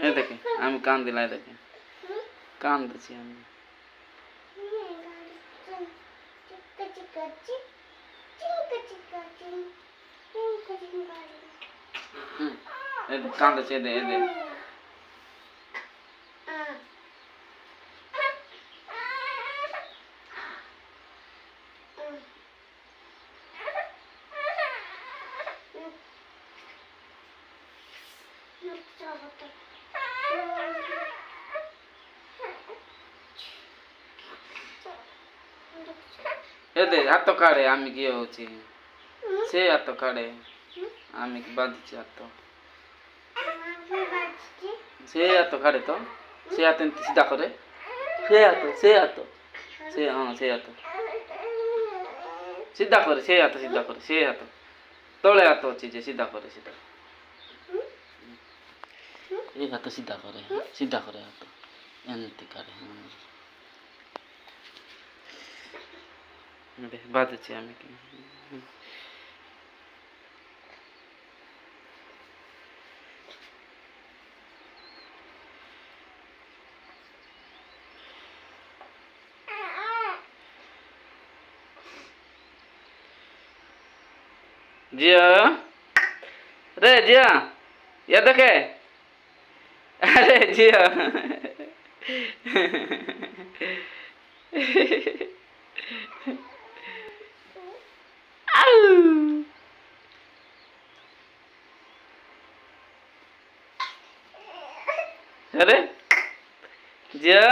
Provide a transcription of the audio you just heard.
এই দেখে আমি কান দিলাই দেখে কান দিছি আমি কান দিছি এদে এদে এদে হাত কাড়ে আমি কি হচ্ছে সে হাত কাড়ে আমি কি বাঁধছি হাত সে হাত কাড়ে তো সে হাত সিধা করে সে হাত সে হাত সে হ্যাঁ সে হাত সিধা করে সে হাত সিধা করে সে হাত তলে হাত ଅଛି যে সিধা করে সিধা এই হাত সিধা করে হাত এমনি কাড়ে বাঁধছি আমি কি जिया रे जिया या देखे अरे जिया अरे जिया